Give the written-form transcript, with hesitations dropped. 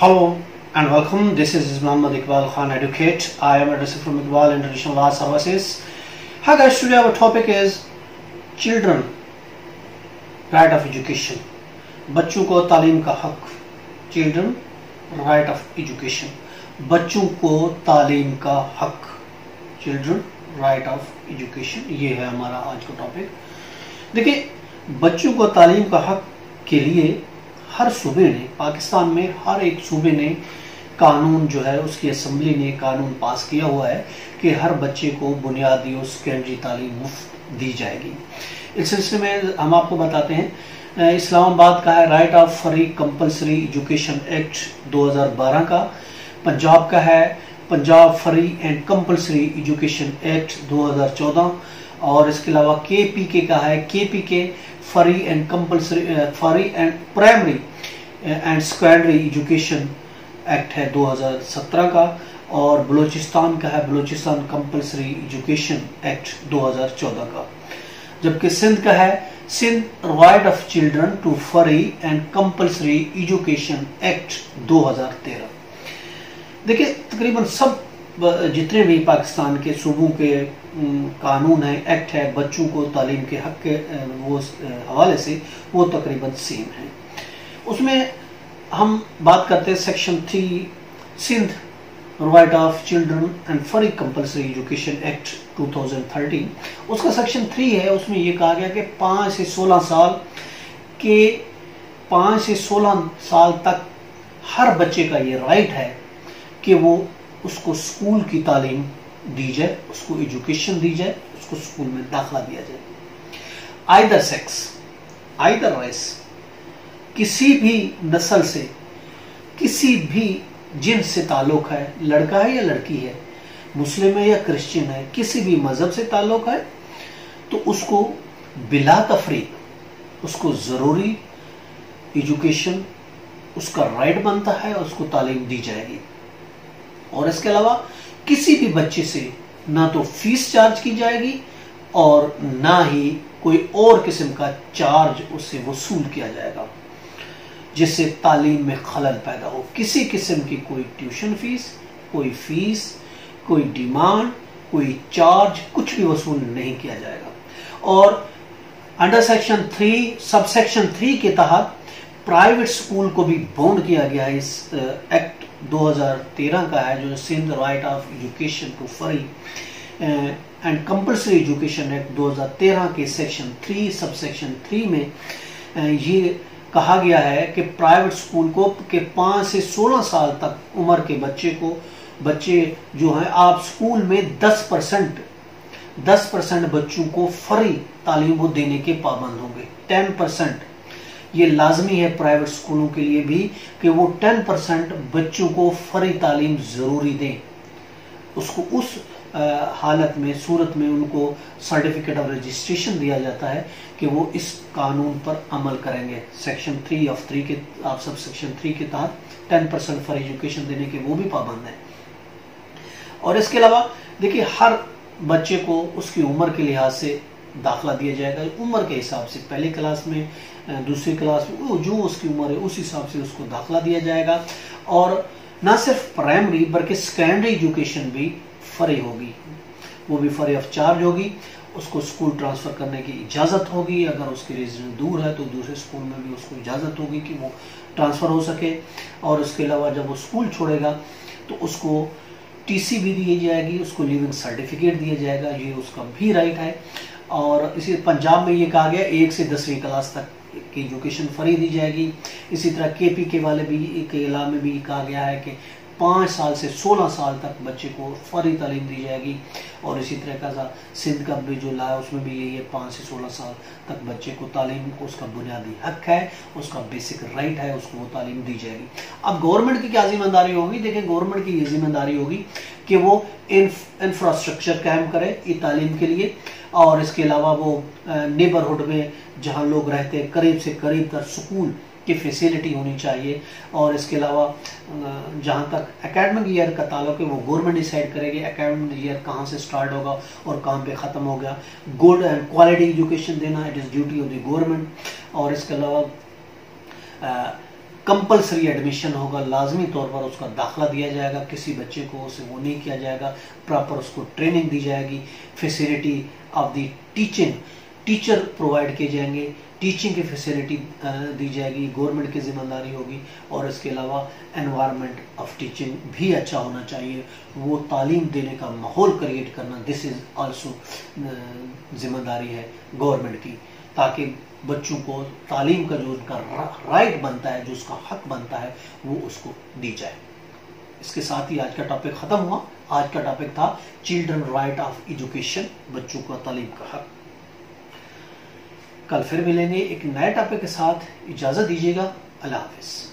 Hello and welcome. This is Muhammad Iqbal Khan Educate. I am a receiver from Iqbal International Law Services. Hi guys, today our topic is children right of education. बच्चों को तालीम का हक. Children right of education. बच्चों को तालीम का हक. Children right of education. ये है हमारा आज का टॉपिक. देखिए, बच्चों को तालीम का हक के लिए हर सूबे ने, पाकिस्तान में हर एक सूबे ने कानून जो है, उसकी असेंबली ने कानून पास किया हुआ है कि हर बच्चे को बुनियादी और सेकेंडरी तालीम मुफ्त दी जाएगी. इस सिलसिले में हम आपको बताते हैं, इस्लामाबाद का है right of free compulsory education act 2012 का. पंजाब का है Punjab free and compulsory education act 2014. और इसके अलावा KPK का है KPK free and compulsory free and primary and secondary education act है 2017 का. और बलूचिस्तान का है बलूचिस्तान कंपलसरी एजुकेशन एक्ट 2014 का. जबकि सिंध का है Sindh right of children to free and compulsory education act 2013. देखिए, तकरीबन सब जितने भी पाकिस्तान के सूबों के कानून है, एक्ट है, बच्चों को तालीम के हक के वो हवाले से वो तकरीबन सेम है. उसमें हम बात करते हैं section 3 Sindh right of children and free compulsory education act 2013. उसका सेक्शन 3 है, उसमें ये कहा गया कि 5 से 16 साल तक हर बच्चे का ये राइट है कि वो उसको स्कूल की तालीम दी जाए, उसको एजुकेशन दी जाए, उसको स्कूल में दाखिला दिया जाए. आइदर सेक्स आइदर रेस, किसी भी नस्ल से, किसी भी जिन्स से ताल्लुक है, लड़का है या लड़की है, मुस्लिम है या क्रिश्चियन है, किसी भी मजहब से ताल्लुक है, तो उसको बिला तफरीक उसको जरूरी एजुकेशन उसका राइट बनता है और उसको तालीम दी जाएगी. और इसके अलावा किसी भी बच्चे से ना तो फीस चार्ज की जाएगी और ना ही कोई और किस्म का चार्ज उससे वसूल किया जाएगा जिससे तालीम में खलल पैदा हो. किसी किस्म की कोई ट्यूशन फीस, कोई फीस, कोई डिमांड, कोई चार्ज, कुछ भी वसूल नहीं किया जाएगा. और अंडर सेक्शन 3 सब सेक्शन 3 के तहत प्राइवेट स्कूल को भी बाउंड किया गया है. इस एक्ट 2013 का है जो Sindh right of education to free and compulsory education act 2013 के सेक्शन 3 सब सेक्शन 3 में ये कहा गया है कि प्राइवेट स्कूल को के 5 से 16 साल तक उम्र के बच्चे जो हैं, आप स्कूल में 10% बच्चों को फ्री तालीम वो देने के पाबंद होंगे. 10% ये लाजमी है प्राइवेट स्कूलों के लिए भी कि वो 10% बच्चों को फ्री तालीम जरूरी दें. उसको उस हालत में, सूरत में उनको सर्टिफिकेट ऑफ रजिस्ट्रेशन दिया जाता है कि वो इस कानून पर अमल करेंगे. सेक्शन 3 ऑफ 3 के आप सब सेक्शन 3 के तहत 10% फ्री एजुकेशन देने के वो भी पाबंद है. और इसके अलावा देखिए, हर बच्चे को उसकी उम्र के लिहाज से दाखिला दिया जाएगा. उम्र के हिसाब से पहली क्लास में, दूसरी क्लास में, जो उसकी उम्र है उस हिसाब से उसको दाखिला दिया जाएगा. और ना सिर्फ प्राइमरी बल्कि सेकेंडरी एजुकेशन भी फ्री होगी, वो भी फ्री ऑफ चार्ज होगी. उसको स्कूल ट्रांसफ़र करने की इजाज़त होगी. अगर उसकी रेजिडेंस दूर है तो दूसरे स्कूल में भी उसको इजाज़त होगी कि वो ट्रांसफ़र हो सके. और उसके अलावा जब वो स्कूल छोड़ेगा तो उसको TC भी दी जाएगी, उसको लिविंग सर्टिफिकेट दिया जाएगा. ये उसका भी राइट है. और इसी पंजाब में ये कहा गया 1 से 10वीं क्लास तक की एजुकेशन फ्री दी जाएगी. इसी तरह KPK वाले भी के इलाके में भी कहा गया है कि 5 साल से 16 साल तक बच्चे को फ्री तालीम दी जाएगी. और इसी तरह का सिंध का भी जो ला है उसमें भी यही है, 5 से 16 साल तक बच्चे को तालीम को उसका बुनियादी हक है, उसका बेसिक राइट है, उसको वो तालीम दी जाएगी. अब गवर्नमेंट की क्या जिम्मेदारी होगी? देखिए, गवर्नमेंट की ये जिम्मेदारी होगी कि वो इंफ्रास्ट्रक्चर कायम करे ये तालीम के लिए. और इसके अलावा वो नेबरहुड में जहाँ लोग रहते हैं करीब से करीब तक स्कूल की फैसिलिटी होनी चाहिए. और इसके अलावा जहाँ तक एकेडमिक ईयर का ताल्लुक है वो गवर्नमेंट डिसाइड करेगी एकेडमिक ईयर कहाँ से स्टार्ट होगा और कहाँ पे ख़त्म हो गया. गुड एंड क्वालिटी एजुकेशन देना it is duty of the government. और इसके अलावा कंपलसरी एडमिशन होगा, लाजमी तौर पर उसका दाखिला दिया जाएगा, किसी बच्चे को उसे वो नहीं किया जाएगा, प्रॉपर उसको ट्रेनिंग दी जाएगी, facility of the teaching, teacher provide किए जाएंगे, टीचिंग की फैसिलिटी दी जाएगी, गवर्नमेंट की जिम्मेदारी होगी। और इसके अलावा एनवायरनमेंट ऑफ टीचिंग भी अच्छा होना चाहिए, वो तालीम देने का माहौल क्रिएट करना, दिस इज़ आल्सो जिम्मेदारी है गवर्नमेंट की, ताकि बच्चों को तालीम का जो उनका राइट बनता है, जो उसका हक बनता है, वो उसको दी जाए। इसके साथ ही आज का टॉपिक ख़त्म हुआ। आज का टॉपिक था चिल्ड्रन राइट ऑफ एजुकेशन, बच्चों का तालीम का हक। कल फिर मिलेंगे एक नए टॉपिक के साथ, इजाज़त दीजिएगा, अल्लाह हाफिज़।